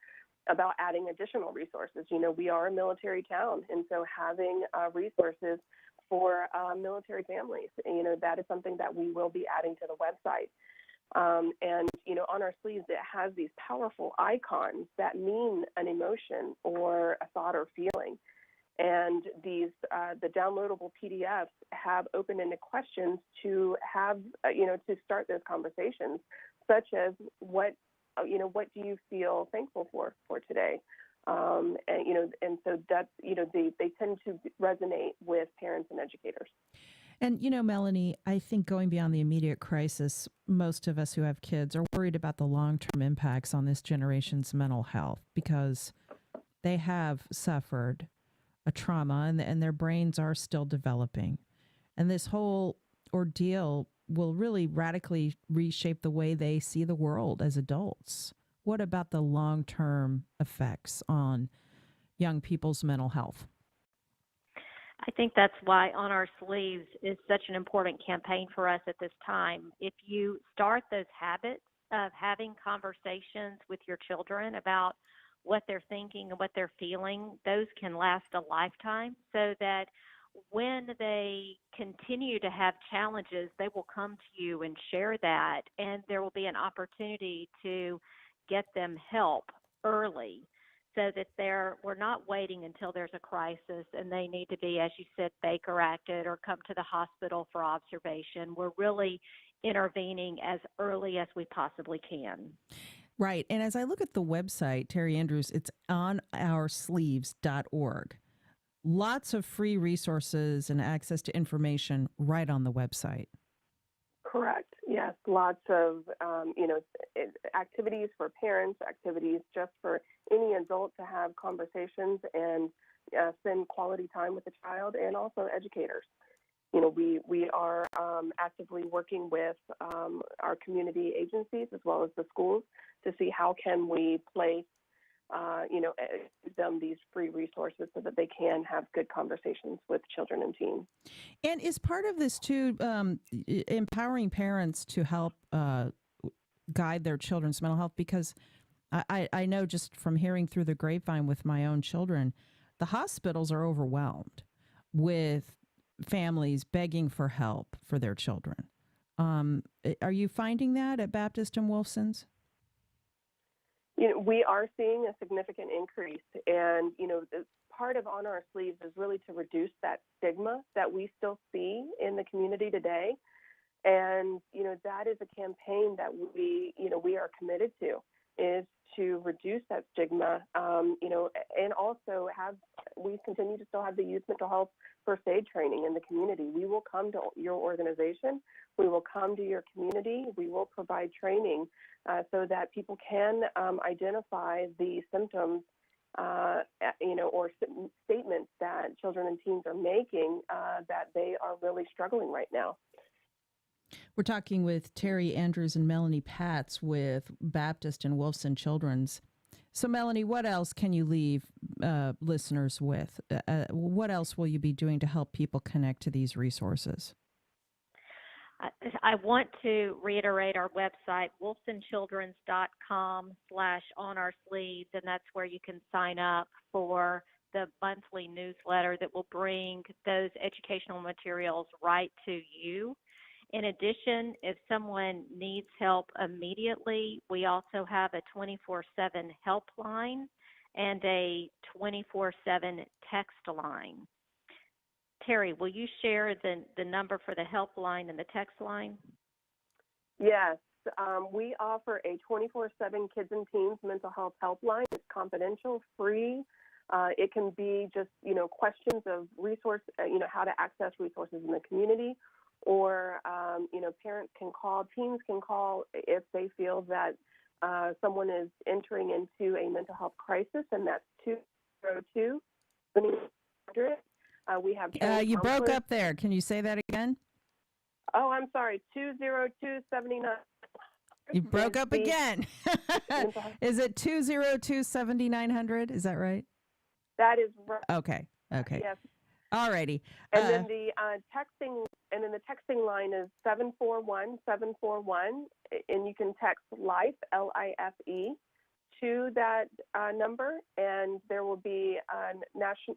about adding additional resources. We are a military town, and so having resources for military families, that is something that we will be adding to the website. On our sleeves, it has these powerful icons that mean an emotion or a thought or feeling. And these, the downloadable PDFs have open-ended questions to have, to start those conversations, such as what do you feel thankful for today? And so that's, they tend to resonate with parents and educators. And, Melanie, I think going beyond the immediate crisis, most of us who have kids are worried about the long-term impacts on this generation's mental health because they have suffered a trauma and their brains are still developing. And this whole ordeal will really radically reshape the way they see the world as adults. What about the long-term effects on young people's mental health? I think that's why On Our Sleeves is such an important campaign for us at this time. If you start those habits of having conversations with your children about what they're thinking and what they're feeling, those can last a lifetime, so that when they continue to have challenges, they will come to you and share that, and there will be an opportunity to get them help early, so that we're not waiting until there's a crisis and they need to be, as you said, Baker acted or come to the hospital for observation. We're really intervening as early as we possibly can. Right. And as I look at the website, Terry Andrews, it's onoursleeves.org. Lots of free resources and access to information right on the website. Correct. Yes, lots of activities for parents, activities just for any adult to have conversations and spend quality time with the child, and also educators. We are actively working with our community agencies as well as the schools to see how can we place them these free resources so that they can have good conversations with children and teens. And is part of this too empowering parents to help guide their children's mental health? Because I know just from hearing through the grapevine with my own children, the hospitals are overwhelmed with families begging for help for their children. Are you finding that at Baptist and Wolfson's? We are seeing a significant increase, and part of On Our Sleeves is really to reduce that stigma that we still see in the community today, and that is a campaign that we are committed to, is to reduce that stigma, and also we continue to still have the youth mental health first aid training in the community. We will come to your organization, we will come to your community, we will provide training so that people can identify the symptoms, or statements that children and teens are making that they are really struggling right now. We're talking with Terry Andrews and Melanie Patz with Baptist and Wolfson Children's. So, Melanie, what else can you leave listeners with? What else will you be doing to help people connect to these resources? I want to reiterate our website, wolfsonchildrens.com/onoursleeves, and that's where you can sign up for the monthly newsletter that will bring those educational materials right to you. In addition, if someone needs help immediately, we also have a 24/7 helpline and a 24/7 text line. Terry, will you share the number for the helpline and the text line? Yes. We offer a 24/7 kids and teens mental health helpline. It's confidential, free. It can be just, questions of how to access resources in the community, or, parents can call, teens can call if they feel that someone is entering into a mental health crisis, and that's 202-7900. We have you broke counselors. up there. Can you say that again? Oh, I'm sorry, 202-7900. You broke up again. Is it 202-7900? Is that right? That is right. Okay. Yes. All righty. And then the texting line is 741-741, and you can text LIFE, LIFE, to that number, and there will be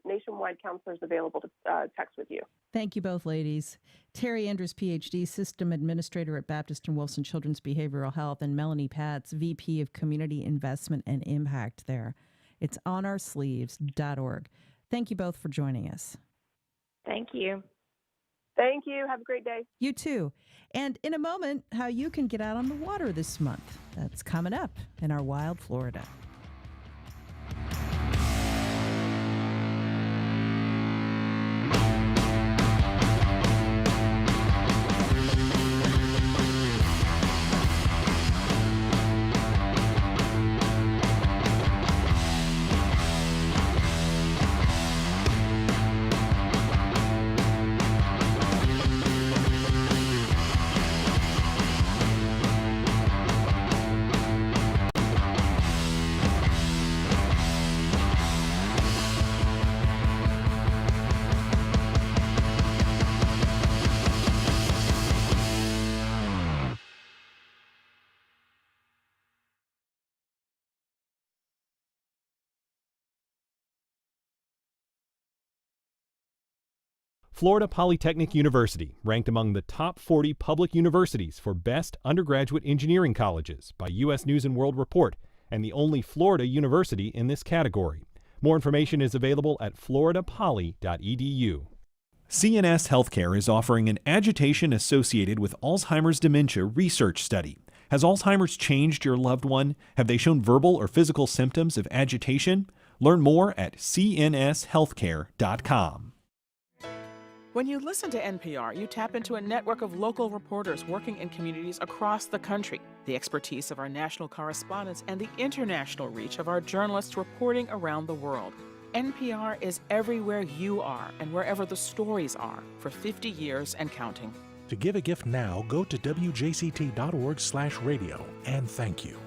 nationwide counselors available to text with you. Thank you both, ladies. Terry Andrews, PhD, System Administrator at Baptist and Wilson Children's Behavioral Health, and Melanie Patz, VP of Community Investment and Impact there. It's onoursleeves.org. Thank you both for joining us. Thank you. Thank you. Have a great day. You too. And in a moment, how you can get out on the water this month. That's coming up in our wild Florida. Florida Polytechnic University, ranked among the top 40 public universities for best undergraduate engineering colleges by U.S. News & World Report, and the only Florida university in this category. More information is available at floridapoly.edu. CNS Healthcare is offering an agitation associated with Alzheimer's dementia research study. Has Alzheimer's changed your loved one? Have they shown verbal or physical symptoms of agitation? Learn more at cnshealthcare.com. When you listen to NPR, you tap into a network of local reporters working in communities across the country, the expertise of our national correspondents, and the international reach of our journalists reporting around the world. NPR is everywhere you are and wherever the stories are for 50 years and counting. To give a gift now, go to wjct.org/radio and thank you.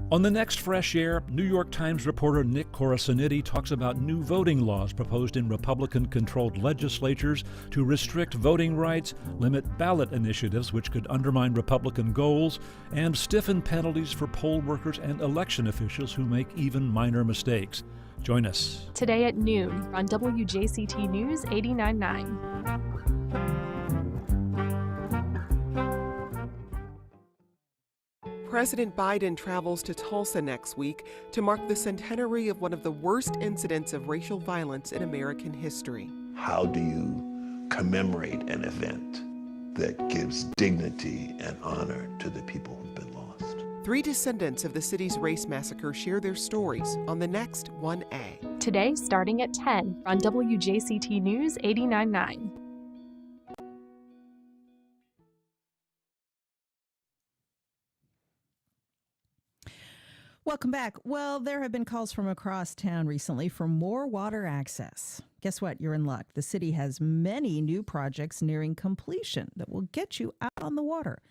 On the next Fresh Air, New York Times reporter Nick Corasaniti talks about new voting laws proposed in Republican-controlled legislatures to restrict voting rights, limit ballot initiatives which could undermine Republican goals, and stiffen penalties for poll workers and election officials who make even minor mistakes. Join us today at noon on WJCT News 89.9. President Biden travels to Tulsa next week to mark the centenary of one of the worst incidents of racial violence in American history. How do you commemorate an event that gives dignity and honor to the people who've been lost? 3 descendants of the city's race massacre share their stories on the next 1A. Today, starting at 10 on WJCT News 89.9. Welcome back. Well, there have been calls from across town recently for more water access. Guess what? You're in luck. The city has many new projects nearing completion that will get you out on the water.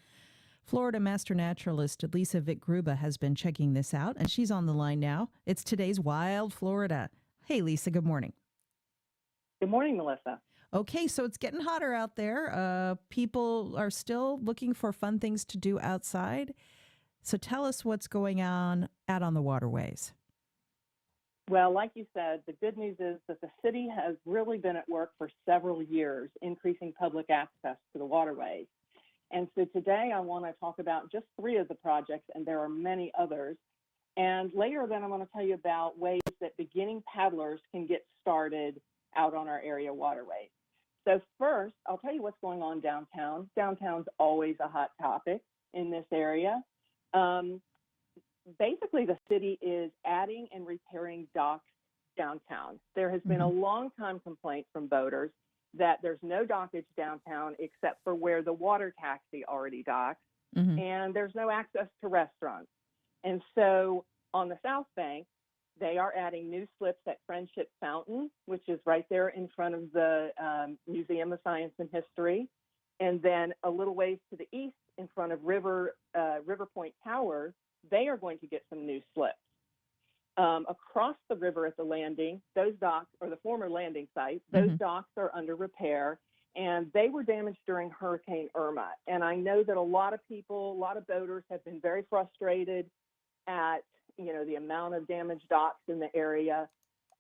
Florida master naturalist Lisa Vick-Gruba has been checking this out, and she's on the line now. It's today's Wild Florida. Hey, Lisa, good morning. Good morning, Melissa. Okay, so it's getting hotter out there. People are still looking for fun things to do outside. So tell us what's going on out on the waterways. Well, like you said, the good news is that the city has really been at work for several years, increasing public access to the waterways. And so today I want to talk about just 3 of the projects, and there are many others. And later then I'm going to tell you about ways that beginning paddlers can get started out on our area waterways. So first, I'll tell you what's going on downtown. Downtown's always a hot topic in this area. Basically, the city is adding and repairing docks downtown. There has been a long time complaint from boaters that there's no dockage downtown except for where the water taxi already docks, and there's no access to restaurants. And so on the South Bank, they are adding new slips at Friendship Fountain, which is right there in front of the Museum of Science and History. And then a little ways to the east in front of River Point Towers, they are going to get some new slips. Across the river at the landing, those docks, or the former landing site, those docks are under repair, and they were damaged during Hurricane Irma. And I know that a lot of people, a lot of boaters have been very frustrated at, the amount of damaged docks in the area.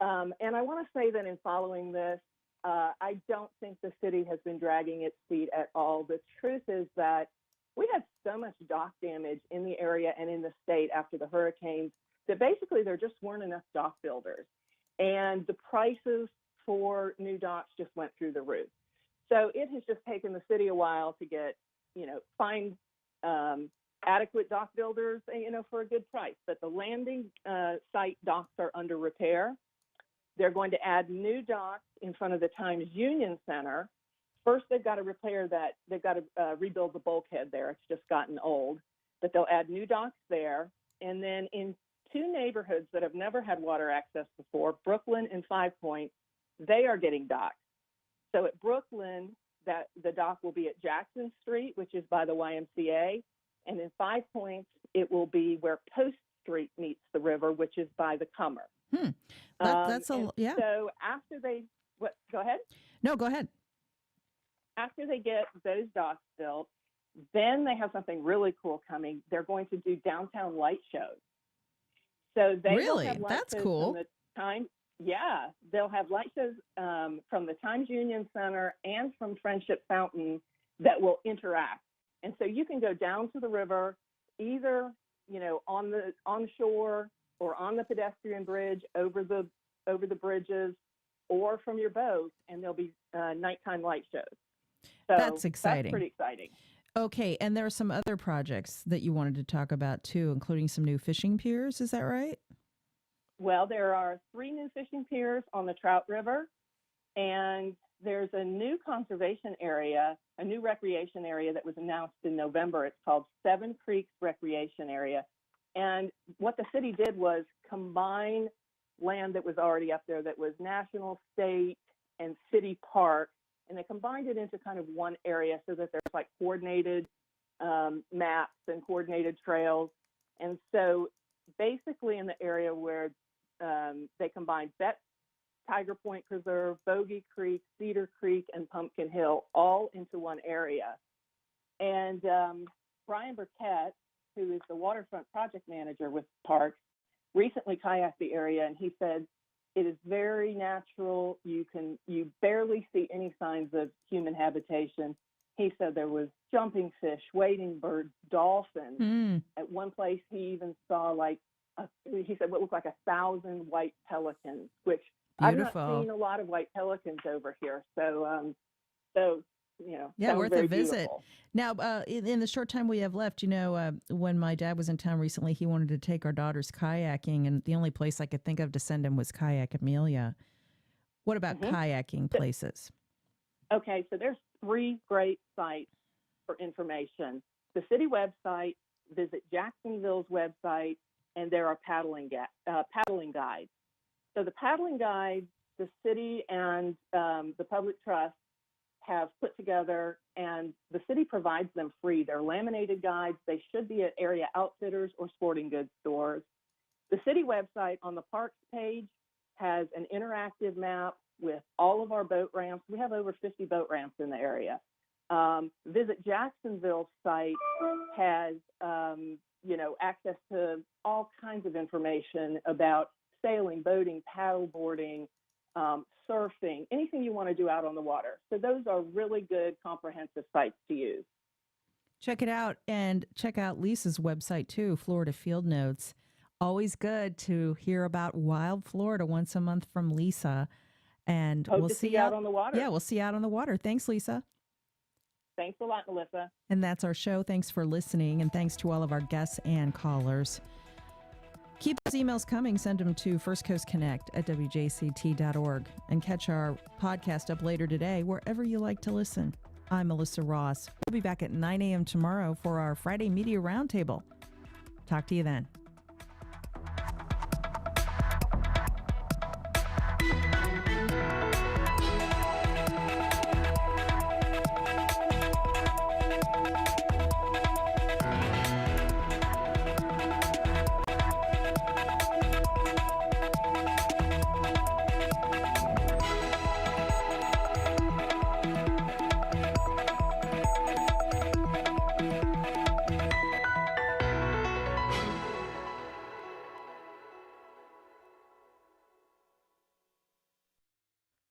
And I want to say that in following this, I don't think the city has been dragging its feet at all. The truth is that we had so much dock damage in the area and in the state after the hurricanes that basically there just weren't enough dock builders. And the prices for new docks just went through the roof. So it has just taken the city a while to get, find adequate dock builders, for a good price. But the landing site docks are under repair. They're going to add new docks in front of the Times Union Center. First, they've got to repair that. They've got to rebuild the bulkhead there. It's just gotten old. But they'll add new docks there. And then in two neighborhoods that have never had water access before, Brooklyn and Five Points, they are getting docks. So at Brooklyn, the dock will be at Jackson Street, which is by the YMCA. And in 5 Points, it will be where Post Street meets the river, which is by the Cummer. That's yeah. So after go ahead. No, go ahead. After they get those docks built, then they have something really cool coming. They're going to do downtown light shows. So they will have light That's shows cool. from the time. Yeah, they'll have light shows from the Times Union Center and from Friendship Fountain that will interact. And so you can go down to the river, either on the shore or on the pedestrian bridge, over the bridges, or from your boat, and there'll be nighttime light shows. So that's exciting. That's pretty exciting. Okay, and there are some other projects that you wanted to talk about too, including some new fishing piers. Is that right? Well, there are 3 new fishing piers on the Trout River, and there's a new conservation area, a new recreation area that was announced in November. It's called Seven Creeks Recreation Area. And what the city did was combine land that was already up there that was national, state, and city park, and they combined it into kind of one area so that there's like coordinated maps and coordinated trails. And so basically in the area where they combined Betts Tiger Point Preserve, Bogey Creek, Cedar Creek, and Pumpkin Hill all into one area. And Brian Burkett, who is the waterfront project manager with parks, recently kayaked the area, and he said it is very natural. You barely see any signs of human habitation. He said there was jumping fish, wading birds, dolphins. At one place, he even saw he said what looked like 1,000 white pelicans, which Beautiful. I've not seen a lot of white pelicans over here. So, yeah, worth a visit. Beautiful. Now, in the short time we have left, when my dad was in town recently, he wanted to take our daughters kayaking, and the only place I could think of to send him was Kayak Amelia. What about kayaking places? Okay, so there's 3 great sites for information. The city website, visit Jacksonville's website, and there are paddling guides. So the paddling guides, the city and the public trust have put together, and the city provides them free. They're laminated guides. They should be at area outfitters or sporting goods stores. The city website on the parks page has an interactive map with all of our boat ramps. We have over 50 boat ramps in the area. Visit Jacksonville's site has, access to all kinds of information about sailing, boating, paddle boarding, surfing, anything you want to do out on the water. So those are really good comprehensive sites to use. Check it out, and check out Lisa's website too, Florida Field Notes. Always good to hear about Wild Florida once a month from Lisa. And Hope we'll to see you out on the water. Yeah, we'll see you out on the water. Thanks, Lisa. Thanks a lot, Melissa. And that's our show. Thanks for listening, and thanks to all of our guests and callers. Keep those emails coming. Send them to firstcoastconnect@wjct.org, and catch our podcast up later today wherever you like to listen. I'm Melissa Ross. We'll be back at 9 a.m. tomorrow for our Friday Media Roundtable. Talk to you then.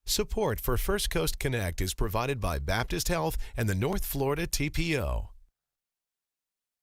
Support for First Coast Connect is provided by Baptist Health and the North Florida TPO.